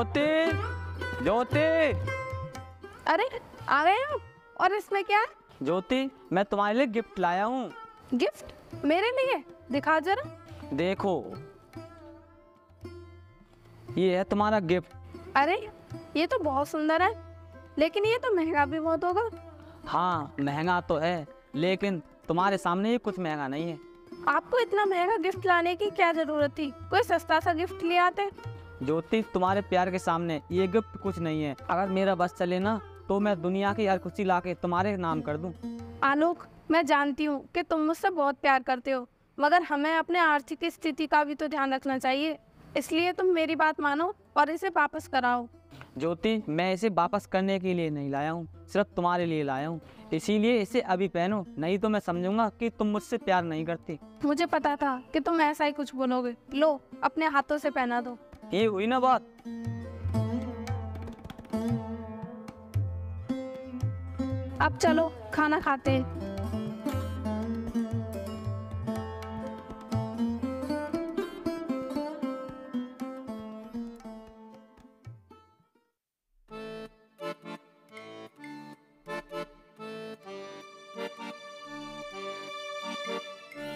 ज्योति, ज्योति। अरे आ गए आप? और इसमें क्या है? ज्योति, मैं तुम्हारे लिए गिफ्ट लाया हूँ। गिफ्ट? मेरे लिए? दिखा जरा। देखो, ये है तुम्हारा गिफ्ट। अरे ये तो बहुत सुंदर है, लेकिन ये तो महंगा भी बहुत होगा। हाँ, महंगा तो है, लेकिन तुम्हारे सामने ये कुछ महंगा नहीं है। आपको इतना महंगा गिफ्ट लाने की क्या जरूरत थी? कोई सस्ता सा गिफ्ट ले आते। ज्योति, तुम्हारे प्यार के सामने ये गिफ्ट कुछ नहीं है। अगर मेरा बस चले ना तो मैं दुनिया की हर खुशी लाके तुम्हारे नाम कर दूं। आलोक, मैं जानती हूँ कि तुम मुझसे बहुत प्यार करते हो, मगर हमें अपने आर्थिक स्थिति का भी तो ध्यान रखना चाहिए। इसलिए तुम मेरी बात मानो और इसे वापस कराओ। ज्योति, मैं इसे वापस करने के लिए नहीं लाया हूँ, सिर्फ तुम्हारे लिए लाया हूँ। इसीलिए इसे अभी पहनो, नहीं तो मैं समझूंगा कि तुम मुझसे प्यार नहीं करती। मुझे पता था कि तुम ऐसा ही कुछ बोलोगे। लो, अपने हाथों से पहना दो। ये हुई ना बात। अब चलो खाना खाते हैं।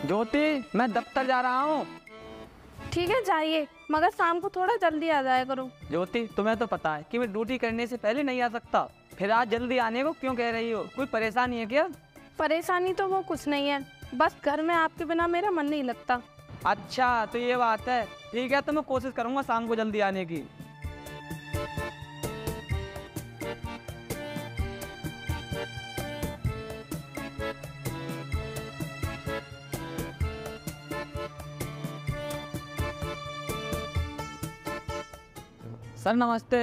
ज्योति, मैं दफ्तर जा रहा हूँ। ठीक है जाइए, मगर शाम को थोड़ा जल्दी आ जाया करो। ज्योति, तुम्हें तो पता है कि मैं ड्यूटी करने से पहले नहीं आ सकता, फिर आज जल्दी आने को क्यों कह रही हो? कोई परेशानी है क्या? परेशानी तो वो कुछ नहीं है, बस घर में आपके बिना मेरा मन नहीं लगता। अच्छा, तो ये बात है। ठीक है, तो मैं कोशिश करूंगा शाम को जल्दी आने की। सर नमस्ते।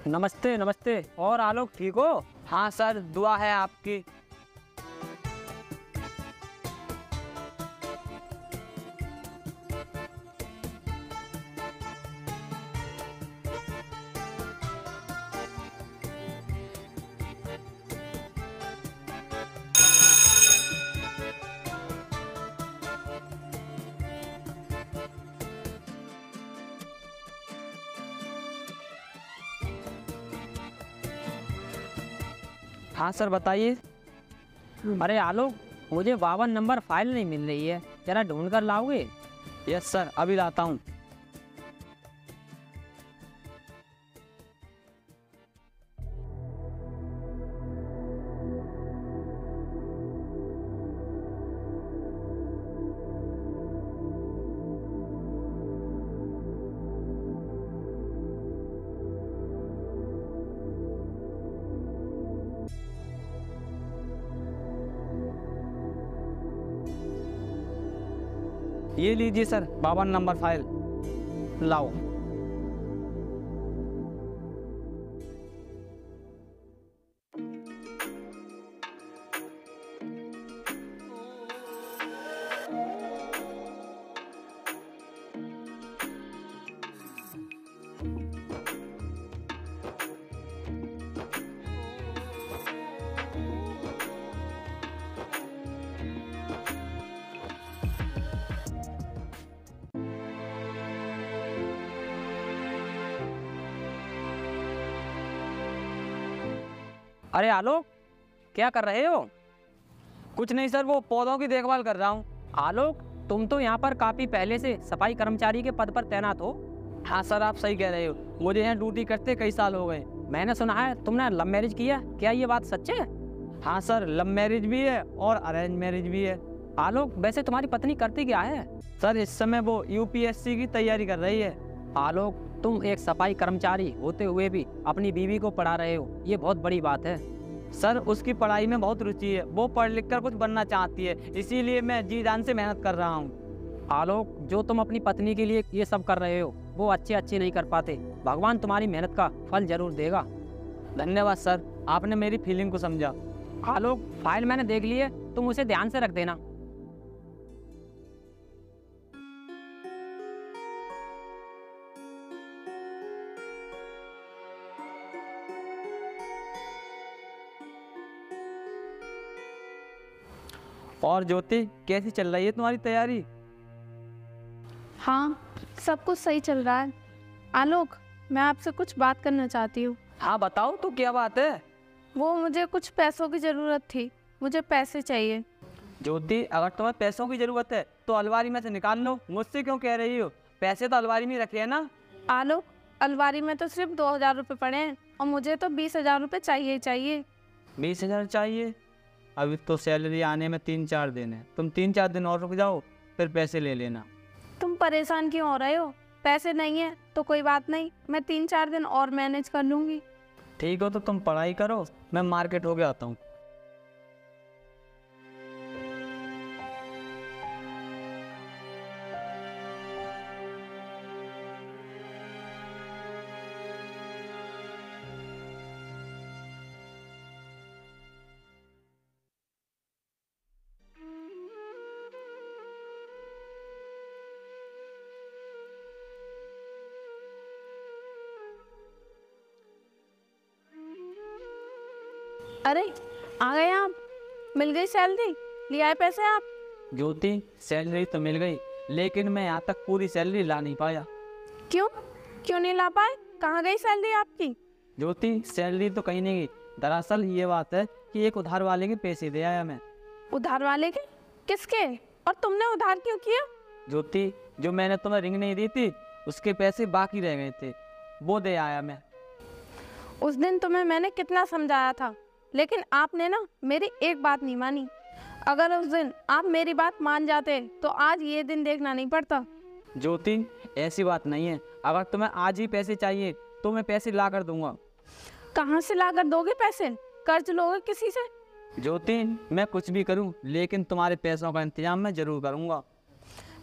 नमस्ते नमस्ते। और आलोक ठीक हो? हाँ सर, दुआ है आपकी। हाँ सर, बताइए। अरे आलोक, मुझे 52 नंबर फाइल नहीं मिल रही है, जरा ढूंढ कर लाओगे? यस सर, अभी लाता हूँ। ये लीजिए सर, 52 नंबर फाइल। लाओ। अरे आलोक, क्या कर रहे हो? कुछ नहीं सर, वो पौधों की देखभाल कर रहा हूँ। आलोक, तुम तो यहाँ पर काफी पहले से सफाई कर्मचारी के पद पर तैनात हो। हाँ सर, आप सही कह रहे हो, मुझे यहाँ ड्यूटी करते कई साल हो गए। मैंने सुना है तुमने लव मैरिज किया, क्या ये बात सच है? हाँ सर, लव मैरिज भी है और अरेंज मैरिज भी है। आलोक, वैसे तुम्हारी पत्नी करती क्या है? सर, इस समय वो यूपीएससी की तैयारी कर रही है। आलोक, तुम एक सफाई कर्मचारी होते हुए भी अपनी बीवी को पढ़ा रहे हो, ये बहुत बड़ी बात है। सर, उसकी पढ़ाई में बहुत रुचि है, वो पढ़ लिख कर कुछ बनना चाहती है, इसीलिए मैं जी जान से मेहनत कर रहा हूँ। आलोक, जो तुम अपनी पत्नी के लिए ये सब कर रहे हो वो अच्छे नहीं कर पाते। भगवान तुम्हारी मेहनत का फल जरूर देगा। धन्यवाद सर, आपने मेरी फीलिंग को समझा। आलोक, फाइल मैंने देख ली है, तुम उसे ध्यान से रख देना। और ज्योति, कैसी चल रही है तुम्हारी तैयारी? हाँ, सब कुछ सही चल रहा है। आलोक, मैं आपसे कुछ बात करना चाहती हूँ। हाँ बताओ तो क्या बात है। वो मुझे कुछ पैसों की ज़रूरत थी, मुझे पैसे चाहिए। ज्योति, अगर तुम्हें पैसों की जरूरत है तो अलमारी में से निकाल लो, मुझसे क्यों कह रही हो? पैसे तो अलमारी में रखे हैं ना। आलोक, अलमारी में तो सिर्फ 2000 रुपये पड़े हैं और मुझे तो 20,000 रुपये चाहिए ही चाहिए। 20,000 चाहिए? अभी तो सैलरी आने में 3-4 दिन है, तुम 3-4 दिन और रुक जाओ, फिर पैसे ले लेना। तुम परेशान क्यों हो रहे हो? पैसे नहीं है तो कोई बात नहीं, मैं 3-4 दिन और मैनेज कर लूँगी। ठीक हो तो तुम पढ़ाई करो, मैं मार्केट हो गया आता हूँ। अरे आ गए आप, मिल गई सैलरी, ले आए पैसे आप? ज्योति, सैलरी तो मिल गई, लेकिन मैं यहाँ तक पूरी सैलरी ला नहीं पाया। क्यों क्यों नहीं ला पाए? कहाँ गई सैलरी आपकी? ज्योति, सैलरी तो कहीं नहीं गई। दरअसल ये बात है कि एक उधार वाले के पैसे दे आया मैं। उधार वाले के? किसके? और तुमने उधार क्यों किया? ज्योति, जो मैंने तुम्हें रिंग नहीं दी थी उसके पैसे बाकी रह गए थे, वो दे आया मैं। उस दिन तुम्हें मैंने कितना समझाया था, लेकिन आपने ना मेरी एक बात नहीं मानी। अगर उस दिन आप मेरी बात मान जाते तो आज ये दिन देखना नहीं पड़ता। ज्योति, ऐसी बात नहीं है, अगर तुम्हें आज ही पैसे चाहिए तो मैं पैसे ला कर दूंगा। कहाँ से ला कर दोगे पैसे? कर्ज लोगे किसी से? ज्योति, मैं कुछ भी करूं लेकिन तुम्हारे पैसों का इंतजाम मैं जरूर करूंगा।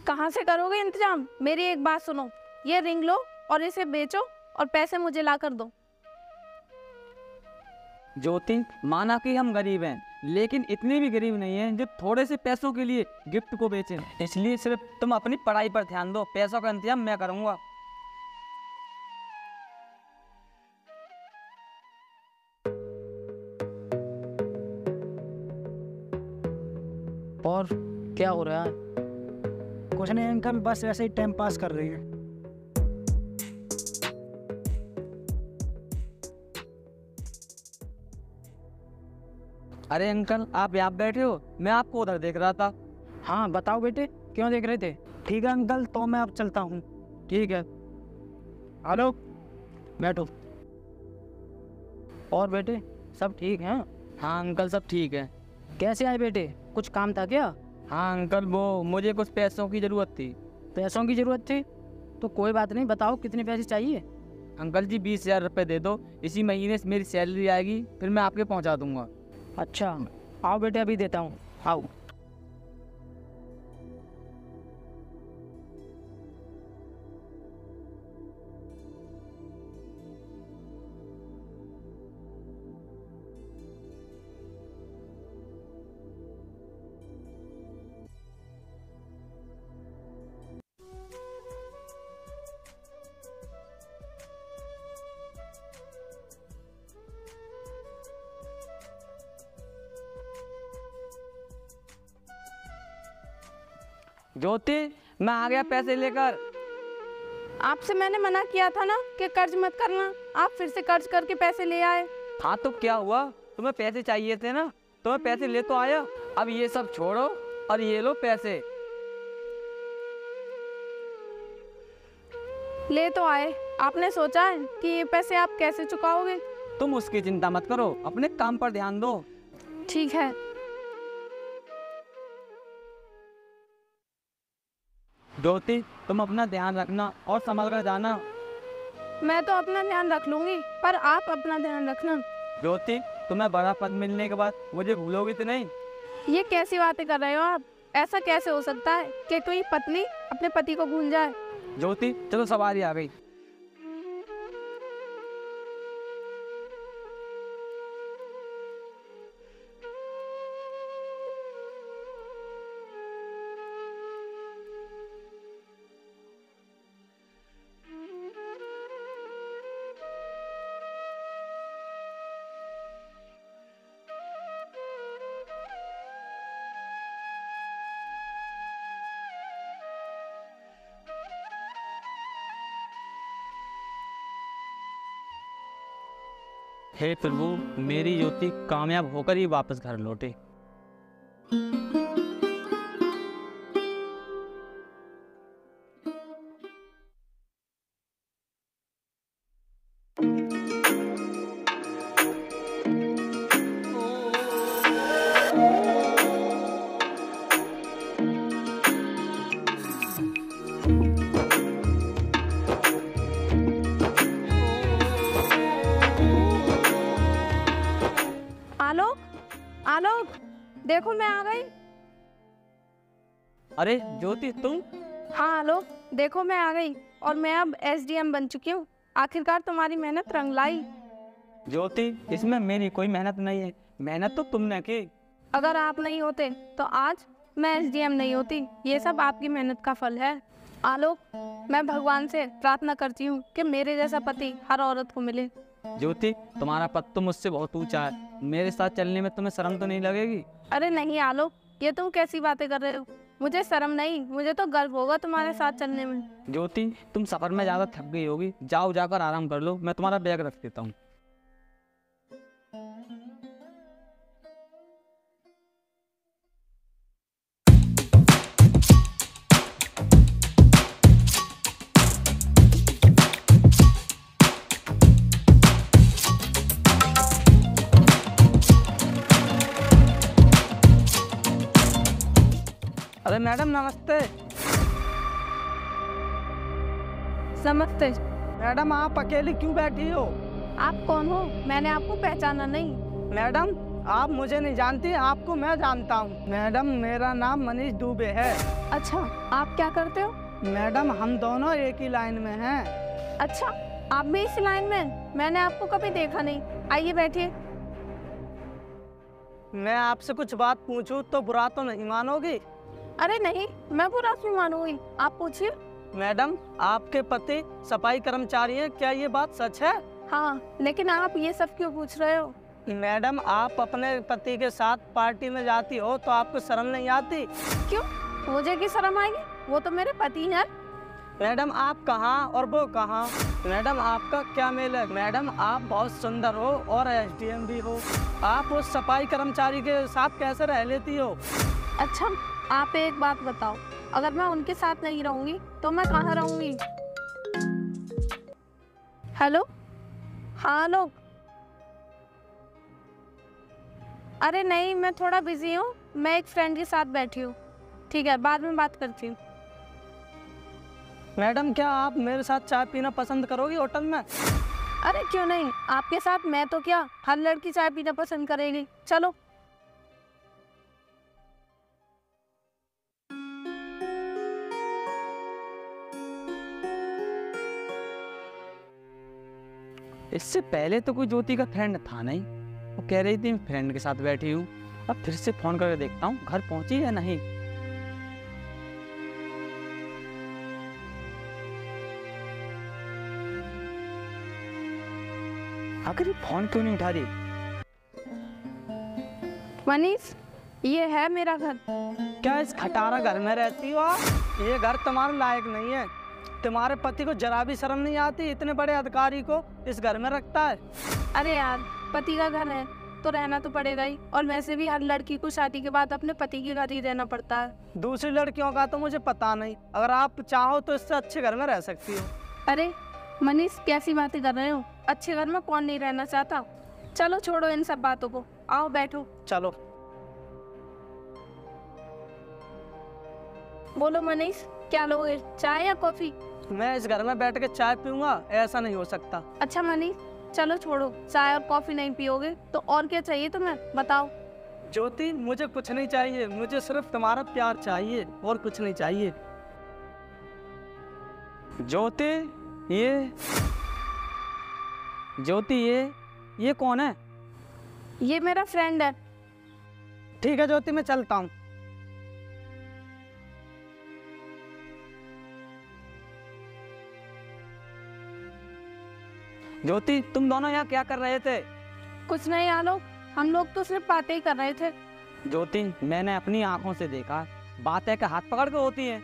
कहाँ से करोगे इंतजाम? मेरी एक बात सुनो, ये रिंग लो और इसे बेचो और पैसे मुझे ला कर दो। ज्योति, माना कि हम गरीब हैं, लेकिन इतने भी गरीब नहीं हैं जो थोड़े से पैसों के लिए गिफ्ट को बेचें। इसलिए सिर्फ तुम अपनी पढ़ाई पर ध्यान दो, पैसों का इंतजाम मैं करूंगा। और क्या हो रहा है? कुछ नहीं अंकल, बस ऐसे ही टाइम पास कर रही है। अरे अंकल, आप यहाँ बैठे हो, मैं आपको उधर देख रहा था। हाँ बताओ बेटे, क्यों देख रहे थे? ठीक है अंकल, तो मैं अब चलता हूँ। ठीक है, हेलो। बैठो। और बेटे सब ठीक हैं? हाँ अंकल, सब ठीक है। कैसे आए बेटे, कुछ काम था क्या? हाँ अंकल, वो मुझे कुछ पैसों की ज़रूरत थी। पैसों की ज़रूरत थी? तो कोई बात नहीं, बताओ कितने पैसे चाहिए? अंकल जी, 20,000 रुपये दे दो, इसी महीने से मेरी सैलरी आएगी, फिर मैं आपके पहुँचा दूंगा। अच्छा, आओ बेटे अभी देता हूँ, आओ। ज्योति, मैं आ गया पैसे लेकर। आपसे मैंने मना किया था ना कि कर्ज मत करना, आप फिर से कर्ज करके पैसे ले आए। हाँ तो क्या हुआ, तुम्हें पैसे चाहिए थे ना, तो मैं पैसे ले तो आया। अब ये सब छोड़ो और ये लो पैसे। ले तो आए, आपने सोचा है कि ये पैसे आप कैसे चुकाओगे? तुम उसकी चिंता मत करो, अपने काम पर ध्यान दो। ठीक है। ज्योति, तुम अपना ध्यान रखना और संभल कर जाना। मैं तो अपना ध्यान रख लूंगी, पर आप अपना ध्यान रखना। ज्योति, तुम्हें बड़ा पद मिलने के बाद मुझे भूलोगी तो नहीं? ये कैसी बातें कर रहे हो आप? ऐसा कैसे हो सकता है कि कोई पत्नी अपने पति को भूल जाए? ज्योति, चलो सवारी आ गई। हे प्रभु, मेरी ज्योति कामयाब होकर ही वापस घर लौटे। आलोक, आलोक, देखो मैं आ गई। अरे ज्योति, तुम? हाँ आलोक, देखो मैं आ गई और मैं अब एसडीएम बन चुकी हूँ। आखिरकार तुम्हारी मेहनत रंग लाई। ज्योति, इसमें मेरी कोई मेहनत नहीं है, मेहनत तो तुमने की। अगर आप नहीं होते तो आज मैं एसडीएम नहीं होती। ये सब आपकी मेहनत का फल है। आलोक, मैं भगवान से प्रार्थना करती हूँ कि मेरे जैसा पति हर औरत को मिले। ज्योति, तुम्हारा पद तो मुझसे बहुत ऊंचा है, मेरे साथ चलने में तुम्हें शर्म तो नहीं लगेगी? अरे नहीं आलोक, ये तुम कैसी बातें कर रहे हो? मुझे शर्म नहीं, मुझे तो गर्व होगा तुम्हारे साथ चलने में। ज्योति, तुम सफर में ज्यादा थक गई होगी, जाओ जाकर आराम कर लो, मैं तुम्हारा बैग रख देता हूँ। अरे मैडम, नमस्ते। नमस्ते। मैडम आप अकेली क्यों बैठी हो? आप कौन हो? मैंने आपको पहचाना नहीं। मैडम आप मुझे नहीं जानती, आपको मैं जानता हूँ। मैडम मेरा नाम मनीष दुबे है। अच्छा, आप क्या करते हो? मैडम हम दोनों एक ही लाइन में हैं। अच्छा, आप भी इस लाइन में? मैंने आपको कभी देखा नहीं। आइए बैठिए। मैं आपसे कुछ बात पूछूं तो बुरा तो नहीं मानोगी? अरे नहीं, मैं बुरा क्यों मानूंगी, आप पूछिए। मैडम आपके पति सफाई कर्मचारी हैं, क्या ये बात सच है? हाँ, लेकिन आप ये सब क्यों पूछ रहे हो? मैडम आप अपने पति के साथ पार्टी में जाती हो तो आपको शर्म नहीं आती? क्यों, मुझे की शर्म आएगी? वो तो मेरे पति हैं। मैडम आप कहाँ और वो कहाँ? मैडम आपका क्या मेल है? मैडम आप बहुत सुंदर हो और एसडीएम भी हो, आप उस सफाई कर्मचारी के साथ कैसे रह लेती हो? अच्छा, आप एक बात बताओ, अगर मैं उनके साथ नहीं रहूंगी तो मैं कहाँ रहूंगी? हेलो, हाँ लोग। अरे नहीं, मैं थोड़ा बिजी हूँ, मैं एक फ्रेंड के साथ बैठी हूँ। ठीक है, बाद में बात करती हूँ। मैडम क्या आप मेरे साथ चाय पीना पसंद करोगी होटल में? अरे क्यों नहीं, आपके साथ मैं तो क्या, हर लड़की चाय पीना पसंद करेगी। चलो। इससे पहले तो कोई ज्योति का फ्रेंड था नहीं, वो कह रही थी मैं फ्रेंड के साथ बैठी हूँ। अब फिर से फोन करके देखता हूँ घर पहुंची या नहीं। आखिर ये फोन क्यों नहीं उठा रही? मनीष, ये है मेरा घर। क्या इस खटारा घर में रहती हो आप? ये घर तुम्हारे लायक नहीं है। तुम्हारे पति को जरा भी शर्म नहीं आती, इतने बड़े अधिकारी को इस घर में रखता है। अरे यार, पति का घर है तो रहना तो पड़ेगा ही, और वैसे भी हर लड़की को शादी के बाद अपने पति के घर ही रहना पड़ता है। दूसरी लड़कियों का तो मुझे पता नहीं, अगर आप चाहो तो इससे अच्छे घर में रह सकती हो। अरे मनीष, कैसी बातें कर रहे हो? अच्छे घर में कौन नहीं रहना चाहता? चलो छोड़ो इन सब बातों को, आओ बैठो। चलो। बोलो मनीष, क्या लोगे, चाय या कॉफी? मैं इस घर में बैठ के चाय पीऊंगा, ऐसा नहीं हो सकता। अच्छा मनीष, चलो छोड़ो, चाय और कॉफी नहीं पियोगे तो और क्या चाहिए तुम्हें, बताओ। ज्योति मुझे कुछ नहीं चाहिए, मुझे सिर्फ तुम्हारा प्यार चाहिए और कुछ नहीं चाहिए। ज्योति, ज्योति ये कौन है? ये मेरा फ्रेंड है। ठीक है ज्योति, मैं चलता हूँ। ज्योति, तुम दोनों यहाँ क्या कर रहे थे? कुछ नहीं आलोक, हम लोग तो सिर्फ बातें ही कर रहे थे। ज्योति, मैंने अपनी आंखों से देखा, बातें का हाथ पकड़ के होती हैं।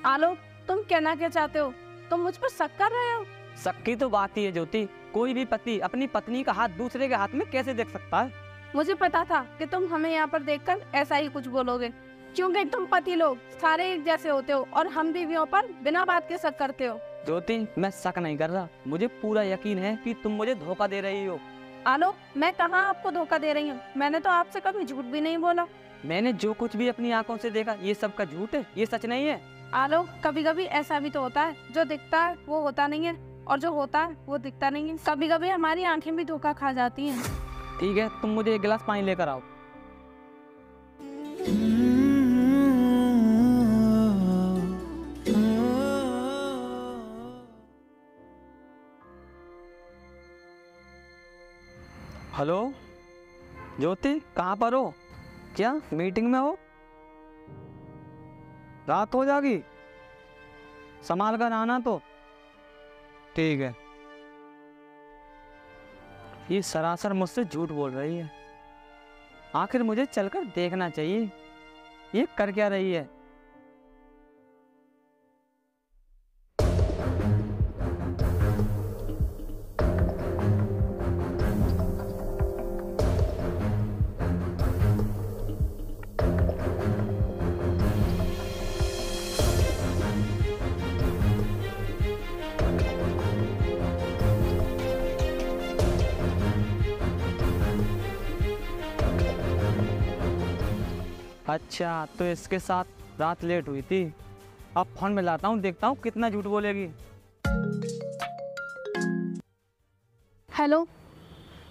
आलोक, तुम कहना क्या चाहते हो? तुम मुझ पर शक कर रहे हो? शक की तो बात ही है ज्योति, कोई भी पति अपनी पत्नी का हाथ दूसरे के हाथ में कैसे देख सकता है? मुझे पता था कि तुम हमें यहाँ पर देखकर ऐसा ही कुछ बोलोगे, क्योंकि तुम पति लोग सारे एक जैसे होते हो और हम बीवियों पर बिना बात के शक करते हो। ज्योति मैं शक नहीं कर रहा, मुझे पूरा यकीन है कि तुम मुझे धोखा दे रही हो। आलोक, मैं कहाँ आपको धोखा दे रही हूँ? मैंने तो आपसे कभी झूठ भी नहीं बोला। मैंने जो कुछ भी अपनी आंखों से देखा ये सब का झूठ है, ये सच नहीं है। आलोक, कभी कभी ऐसा भी तो होता है, जो दिखता है वो होता नहीं है और जो होता है वो दिखता नहीं है। कभी कभी हमारी आंखें भी धोखा खा जाती हैं। ठीक है, तुम मुझे एक गिलास पानी लेकर आओ। हेलो ज्योति, कहाँ पर हो? क्या मीटिंग में हो? रात हो जाएगी, संभाल कर आना तो। ठीक है। ये सरासर मुझसे झूठ बोल रही है, आखिर मुझे चलकर देखना चाहिए ये कर क्या रही है। अच्छा, तो इसके साथ रात लेट हुई थी। अब फोन मिलाता हूँ, देखता हूँ कितना झूठ बोलेगी। हेलो,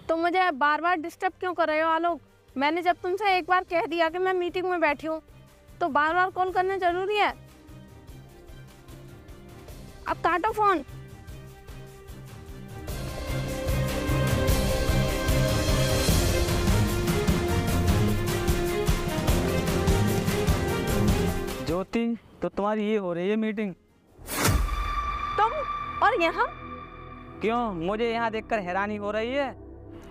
तुम मुझे बार बार डिस्टर्ब क्यों कर रहे हो आलोक? मैंने जब तुमसे एक बार कह दिया कि मैं मीटिंग में बैठी हूँ, तो बार बार कॉल करना जरूरी है? अब काटो फोन। ज्योति, तो तुम्हारी ये हो रही है मीटिंग? तुम और यहाँ? क्यों, मुझे यहाँ देखकर हैरानी हो रही है?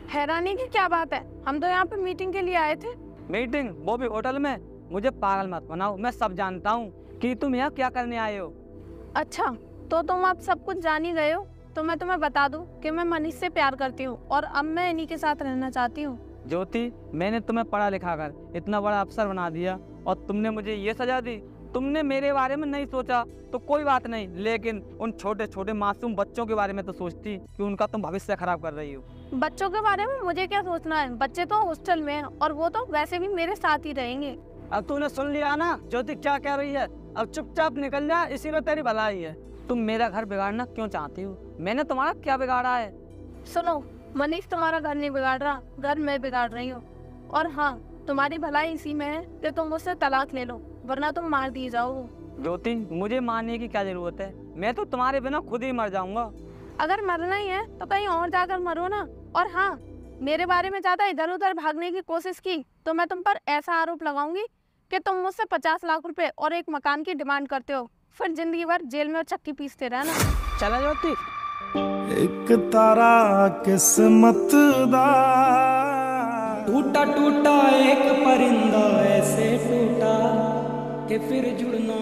हैरानी की क्या बात है? हम तो यहाँ पे मीटिंग के लिए आए थे। मीटिंग, वो भी होटल में? मुझे पागल मत बनाओ, मैं सब जानता हूँ कि तुम यहाँ क्या करने आए हो। अच्छा, तो तुम अब सब कुछ जान ही गए हो, तो मैं तुम्हें बता दूं कि मैं मनीष से प्यार करती हूँ और अब मैं इन्हीं के साथ रहना चाहती हूँ। ज्योति, मैंने तुम्हें पढ़ा लिखा कर इतना बड़ा अफसर बना दिया और तुमने मुझे ये सजा दी। तुमने मेरे बारे में नहीं सोचा तो कोई बात नहीं, लेकिन उन छोटे छोटे मासूम बच्चों के बारे में तो सोचती कि उनका तुम भविष्य खराब कर रही हो। बच्चों के बारे में मुझे क्या सोचना है? बच्चे तो हॉस्टल में हैं और वो तो वैसे भी मेरे साथ ही रहेंगे। अब तूने सुन लिया ना ज्योति क्या कह रही है, अब चुपचाप निकल जा, इसी में तेरी भलाई है। तुम मेरा घर बिगाड़ना क्यों चाहती हो? मैंने तुम्हारा क्या बिगाड़ा है? सुनो, मनीष तुम्हारा घर नहीं बिगाड़ रहा, घर मैं बिगाड़ रही हूँ। और हाँ, तुम्हारी भलाई इसी में है कि तुम मुझसे तलाक ले लो, वरना तुम मार दिए जाओ। ज्योति, मुझे मारने की क्या जरूरत है? मैं तो तुम्हारे बिना खुद ही मर जाऊंगा। अगर मरना ही है तो कहीं और जाकर मरो ना। और हाँ, मेरे बारे में ज्यादा इधर उधर भागने की कोशिश की तो मैं तुम पर ऐसा आरोप लगाऊंगी कि तुम मुझसे 50 लाख रुपए और एक मकान की डिमांड करते हो, फिर जिंदगी भर जेल में और चक्की पीसते रहना। चला ज्योति। एक तारा किस्मत दा टूटा टूटा एक परिंदा ऐसे टूटा कि फिर जुड़ना